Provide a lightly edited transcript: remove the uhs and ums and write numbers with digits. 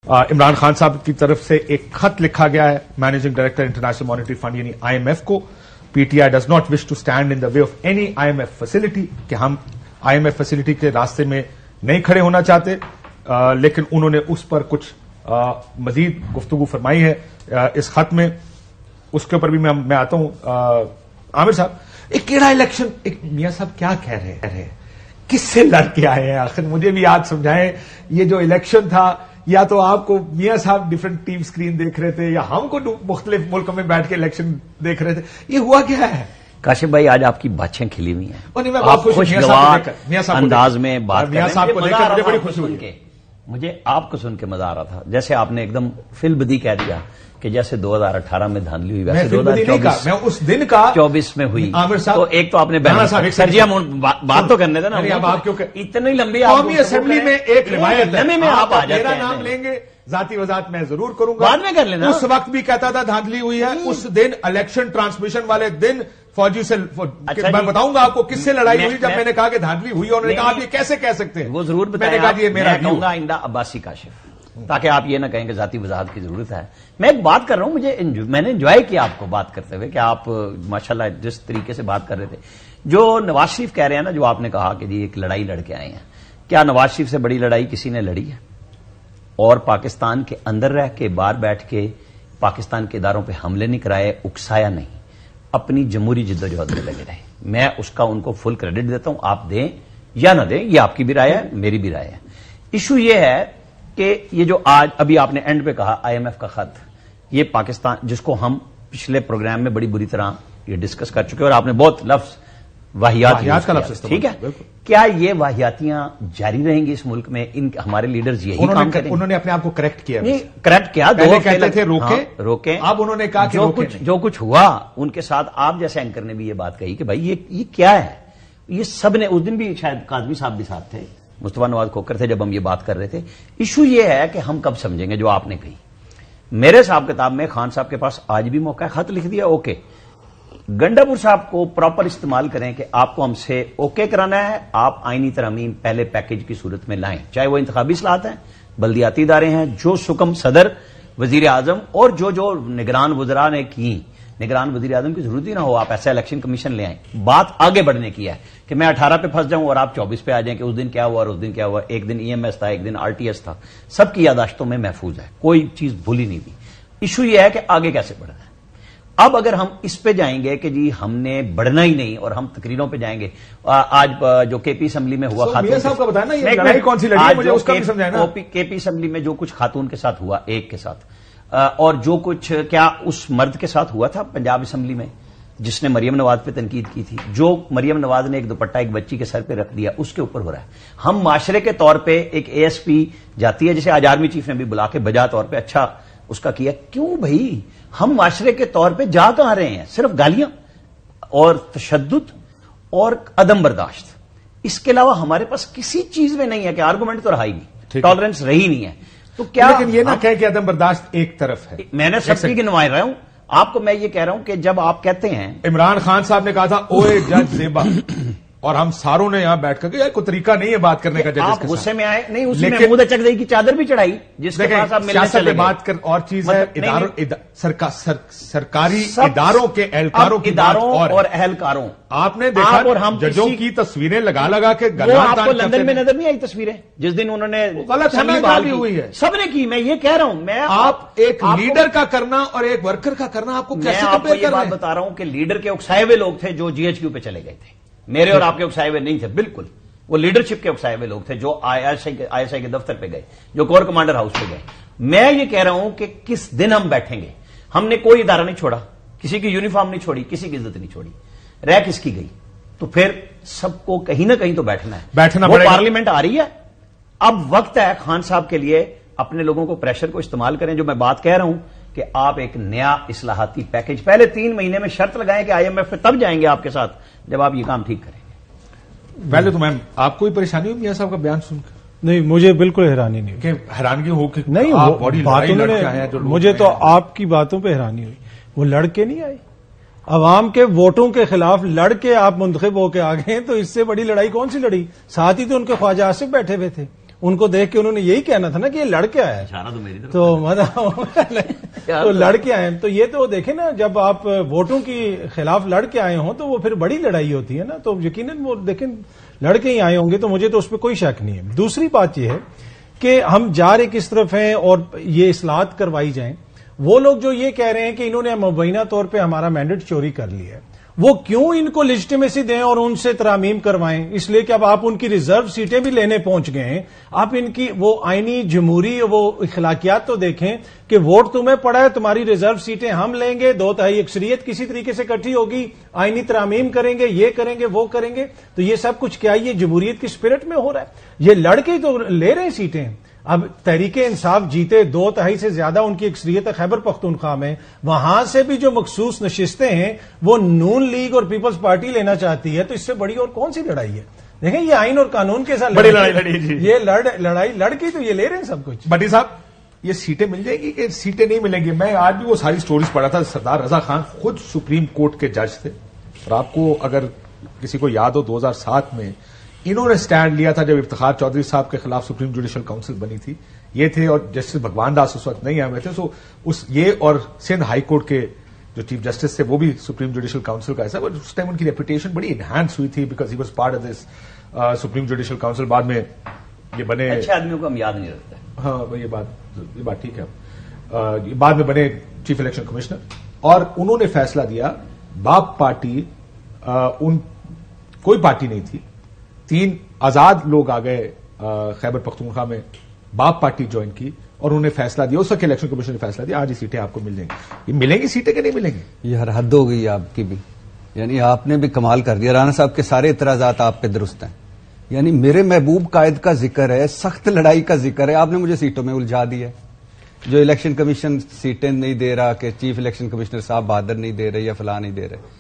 عمران خان صاحب کی طرف سے ایک خط لکھا گیا ہے managing director international monetary fund یعنی IMF کو. PTI does not wish to stand in the way of any IMF facility, کہ ہم IMF فیسلٹی کے راستے میں نہیں کھڑے ہونا چاہتے, لیکن انہوں نے اس پر کچھ مزید گفتگو فرمائی ہے اس خط میں. اس کے اوپر بھی میں آتا ہوں. عامر صاحب, ایک کیڑا الیکشن, ایک میاں صاحب کیا کہہ رہے ہیں, کس سے لڑ کے آئے ہیں آخر, مجھے بھی یاد سمجھائیں. یہ جو الیکشن تھا, یا تو آپ کو میاں صاحب ڈفرنٹ ٹیم سکرین دیکھ رہے تھے, یا ہم کو مختلف ملکوں میں بیٹھ کے الیکشن دیکھ رہے تھے, یہ ہوا کیا ہے؟ کاشف بھائی آج آپ کی باتیں کھلی ہوئی ہیں, آپ خوشگوار انداز میں بات میاں صاحب کو دیکھ کر مجھے بڑی خوشی ہوئی. مجھے آپ کو سن کے مزہ آ رہا تھا, جیسے آپ نے ایک دم فل بدی کہہ دیا کہ جیسے 2018 میں دھاندلی ہوئی ویسے 2024 میں ہوئی. تو ایک تو آپ نے سر جی ہم بات تو کرنے تھے نا, اب آپ اتنی لمبی قومی اسمبلی میں ایک روایت ہے, میں آپ آ جاتے میرا ہیں, نام لیں گے, ذاتی وضاحت میں ضرور کروں گا, بعد میں کر لینا. اس وقت بھی کہتا تھا دھاندلی ہوئی ہے, اس دن الیکشن ٹرانسمیشن والے دن فوجی سے میں بتاؤں گا آپ کو کس سے لڑائی ہوئی جب میں نے کہا کہ دھاندلی ہوئی, اور انہوں نے کہا آپ یہ کیسے کہہ سکتے ہیں, وہ ضرور میں نے کہا یہ میرا کہوں گا آئندہ عباسی کاشف, تاکہ آپ یہ نہ کہیں کہ ذاتی وضاحت کی ضرورت ہے. میں ایک بات کر رہا ہوں, میں نے انجوائے کیا آپ کو بات کرتے ہوئے کہ آپ ماشاءاللہ جس طریقے سے بات کر رہے تھے. جو نواز شریف کہہ رہے ہیں نا, جو آپ نے کہا کہ جی ایک لڑائی لڑ کے آئے ہیں, کیا نواز شریف سے بڑی لڑائی کسی نے لڑی ہے؟ اور پاکستان کے اندر رہ کے باہر بیٹھ کے پاکستان کے اداروں پہ حملے نہیں کرائے, اکسایا نہیں, اپنی جمہوری جدوجہد میں لگے رہے. میں اس کا ان کو فل کریڈٹ دیتا ہوں, آپ دیں یا نہ دیں یہ آپ کی بھی رائے ہے, میری بھی رائے ہے. ایشو یہ ہے کہ یہ جو آج ابھی آپ نے اینڈ پہ کہا IMF کا خط, یہ پاکستان جس کو ہم پچھلے پروگرام میں بڑی بری طرح یہ ڈسکس کر چکے, اور آپ نے بہت لفظ واہیات کا لفظ, ٹھیک ہے, کیا یہ واہیاتیاں جاری رہیں گی اس ملک میں؟ ہمارے لیڈرز یہی کام کریں گے. انہوں نے اپنے آپ کو کریکٹ کیا, کریکٹ کیا, پہلے کہتے تھے روکیں, اب انہوں نے کہا کہ جو کچھ ہوا ان کے ساتھ, آپ جیسے اینکر نے بھی یہ بات کہی کہ بھائی یہ کیا ہے, یہ سب نے, اس دن بھی شاید قاضمی صاحب بھی ساتھ تھے, مصطفیٰ نواز کھوکر تھے جب ہم یہ بات کر رہے تھے. ایشو یہ ہے کہ ہم کب سمجھیں گے جو آپ نے کہی. میرے حساب کتاب میں خان صاحب کے پاس آج بھی موقع ہے, خط لکھ دیا, اوکے. گنڈاپور صاحب کو پراپر استعمال کریں کہ آپ کو ہم سے اوکے کرانا ہے, آپ آئینی ترامیم پہلے پیکج کی صورت میں لائیں, چاہے وہ انتخابی اصلاحات ہیں, بلدیاتی ادارے ہیں, جو سکم صدر وزیر اعظم اور جو نگران وزراء نے کی, نگران وزیر اعظم کی ضرورت ہی نہ ہو, آپ ایسا الیکشن کمیشن لے آئیں. بات آگے بڑھنے کی ہے کہ میں 18 پہ پھنس جاؤں اور آپ 24 پہ آ جائیں کہ اس دن کیا ہوا اور اس دن کیا ہوا, ایک دن EMS تھا, ایک دن RTS تھا, سب کی یاداشتوں میں محفوظ ہے, کوئی چیز بھولی نہیں ہوئی. ایشو یہ ہے کہ آگے کیسے بڑھنا ہے. اب اگر ہم اس پہ جائیں گے کہ جی ہم نے بڑھنا ہی نہیں اور ہم تقریروں پہ جائیں گے, آج جو KP اسمبلی میں ہوا خاتون صاحب کا بتایا نا یہ لڑائی کون سی لڑی ہے, مجھے اس کا بھی سمجھائیں نا. KP اسمبلی میں جو کچھ خاتون کے ساتھ ہوا, ایک کے ساتھ, اور جو کچھ کیا اس مرد کے ساتھ ہوا تھا پنجاب اسمبلی میں جس نے مریم نواز پہ تنقید کی تھی, جو مریم نواز نے ایک دوپٹہ ایک بچی کے سر پہ رکھ دیا, اس کے اوپر ہو رہا ہے. ہم معاشرے کے طور پہ ایک ASP جاتی ہے, جسے آج آرمی چیف نے بھی بلا کے بجا طور پہ اچھا اس کا کیا. کیوں بھائی, ہم معاشرے کے طور پہ جا کہاں رہے ہیں؟ صرف گالیاں اور تشدد اور عدم برداشت, اس کے علاوہ ہمارے پاس کسی چیز میں نہیں ہے کہ آرگومنٹ تو رہا ہی نہیں, ٹالرنس رہی نہیں ہے. تو کیا, لیکن یہ نہ کہے کہ عدم برداشت ایک طرف ہے. میں نے سب کی گنوائے رہا ہوں, آپ کو میں یہ کہہ رہا ہوں کہ جب آپ کہتے ہیں عمران خان صاحب نے کہا تھا اوے جج زیبا, اور ہم ساروں نے یہاں بیٹھ کر یار کوئی طریقہ نہیں ہے بات کرنے کا ججز کے ساتھ. آپ غصے میں آئے نہیں, اس میں محمود چکدئی کی چادر بھی چڑھائی جس کے پاس آپ ملنے چلے گئے. بات کر اور چیز ہے, سرکاری اداروں کے اہلکاروں کی بات اور اہلکاروں. آپ نے دیکھا ججوں کی تصویریں لگا کے آپ کو لندن میں نظر نہیں آئی تصویریں جس دن انہوں نے غلط بھی ہوئی ہے, سب نے کی. میں یہ کہہ رہا ہوں, میں آپ ایک لیڈر کا کرنا اور ایک ورکر کا کرنا آپ کو کیسے کمپیئر کر رہے ہیں؟ میں آپ کو یہ بات بتا رہا ہوں کہ لیڈر کے اکسائے ہوئے لوگ تھے جو GHQ پہ چلے گئے تھے, میرے اور آپ کے اکسائے ہوئے نہیں تھے بالکل. وہ لیڈرشپ کے اکسائے ہوئے لوگ تھے جو ISI کے دفتر پہ گئے, جو کور کمانڈر ہاؤس پہ گئے. میں یہ کہہ رہا ہوں کہ کس دن ہم بیٹھیں گے, ہم نے کوئی ادارہ نہیں چھوڑا, کسی کی یونیفارم نہیں چھوڑی, کسی کی عزت نہیں چھوڑی, رہ کس کی گئی, تو پھر سب کو کہیں نہ کہیں تو بیٹھنا ہے. وہ پارلیمنٹ آ رہی ہے, اب وقت ہے خان صاحب کے لیے اپنے لوگوں کو پریشر کو استعمال کریں. جو میں بات کہہ رہا ہوں کہ آپ ایک نیا اصلاحاتی پیکج پہلے 3 مہینے میں شرط لگائیں کہ IMF پہ تب جائیں گے آپ کے ساتھ جب آپ یہ کام ٹھیک کریں گے. پہلے تو میم آپ کوئی پریشانی ہوئی میاں صاحب کا بیان سن کر؟ نہیں, مجھے بالکل حیرانی نہیں ہوئی. حیرانگی ہو کہ نہیں, مجھے تو آپ کی باتوں پہ حیرانی ہوئی. وہ لڑ کے نہیں آئے, عوام کے ووٹوں کے خلاف لڑ کے آپ منتخب ہو کے آ گئے, تو اس سے بڑی لڑائی کون سی لڑی؟ ساتھ ہی تو ان کے خواجہ آصف بیٹھے ہوئے تھے, ان کو دیکھ کے انہوں نے یہی کہنا تھا نا کہ یہ لڑ کے آیا اشارہ تو میری طرف تو تو لڑ کے آئے تو یہ تو دیکھیں نا جب آپ ووٹوں کی خلاف لڑ کے آئے ہوں تو وہ پھر بڑی لڑائی ہوتی ہے نا تو یقیناً وہ دیکھیں لڑ کے ہی آئے ہوں گے تو مجھے تو اس پہ کوئی شک نہیں ہے. دوسری بات یہ ہے کہ ہم جا رہے کس طرف ہیں اور یہ اصلاحات کروائی جائیں. وہ لوگ جو یہ کہہ رہے ہیں کہ انہوں نے مبینہ طور پہ ہمارا مینڈیٹ چوری کر لیا ہے وہ کیوں ان کو لیجٹیمیسی دیں اور ان سے ترامیم کروائیں. اس لیے کہ اب آپ ان کی ریزرو سیٹیں بھی لینے پہنچ گئے ہیں. آپ ان کی وہ آئینی جمہوری وہ اخلاقیات تو دیکھیں کہ ووٹ تمہیں پڑا ہے تمہاری ریزرو سیٹیں ہم لیں گے 2/3 اکثریت کسی طریقے سے اکٹھی ہوگی آئینی ترامیم کریں گے یہ کریں گے وہ کریں گے. تو یہ سب کچھ کیا یہ جمہوریت کی اسپرٹ میں ہو رہا ہے. یہ لڑ کے تو لے رہے ہیں سیٹیں. اب تحریک انصاف جیتے 2/3 سے زیادہ ان کی اکثریت خیبر پختونخوا میں وہاں سے بھی جو مخصوص نشستیں ہیں وہ نون لیگ اور پیپلز پارٹی لینا چاہتی ہے. تو اس سے بڑی اور کون سی لڑائی ہے. دیکھیں یہ آئین اور قانون کے ساتھ بڑی لڑائی لڑی جی. یہ لڑائی لڑ کے تو یہ لے رہے ہیں سب کچھ. بٹی صاحب یہ سیٹیں مل جائیں گی کہ سیٹیں نہیں ملیں گی. میں آج بھی وہ ساری سٹوریز پڑھا تھا. سردار رضا خان خود سپریم کورٹ کے جج تھے اور آپ کو اگر کسی کو یاد ہو 2007 میں انہوں نے سٹینڈ لیا تھا جب افتخار چودھری صاحب کے خلاف سپریم جوڈیشل کاؤنسل بنی تھی. یہ تھے اور جسٹس بھگوان داس اس وقت نہیں آئے ہوئے تھے. سو یہ اور سندھ ہائی کورٹ کے جو چیف جسٹس تھے وہ بھی سپریم جوڈیشل کاؤنسل کا ایسا. اس ٹائم ان کی ریپوٹیشن بڑی انہانس ہوئی تھی because he was part of this supreme judicial council. بعد میں یہ بنے اچھے آدمیوں کو ہم یاد نہیں رکھتے. ہاں یہ بات ٹھیک ہے. بعد میں بنے چیف الیکشن کمشنر اور انہوں نے فیصلہ دیا. باپ پارٹی کوئی پارٹی نہیں تھی. 3 آزاد لوگ آ گئے خیبر پختونخوا میں باپ پارٹی جوائن کی اور انہوں نے فیصلہ دیا. اس وقت الیکشن کمیشن نے فیصلہ دیا آج یہ سیٹیں آپ کو مل جائیں گی. یہ ملیں گی سیٹیں کہ نہیں ملیں گی؟ یہ ہر حد ہو گئی آپ کی بھی. یعنی آپ نے بھی کمال کر دیا. رانا صاحب کے سارے اعتراضات آپ پہ درست ہیں. یعنی میرے محبوب قائد کا ذکر ہے سخت لڑائی کا ذکر ہے آپ نے مجھے سیٹوں میں الجھا دیا. جو الیکشن کمیشن سیٹیں نہیں دے رہا کہ چیف الیکشن کمشنر صاحب بہادر نہیں دے رہے یا فلاں نہیں دے رہے.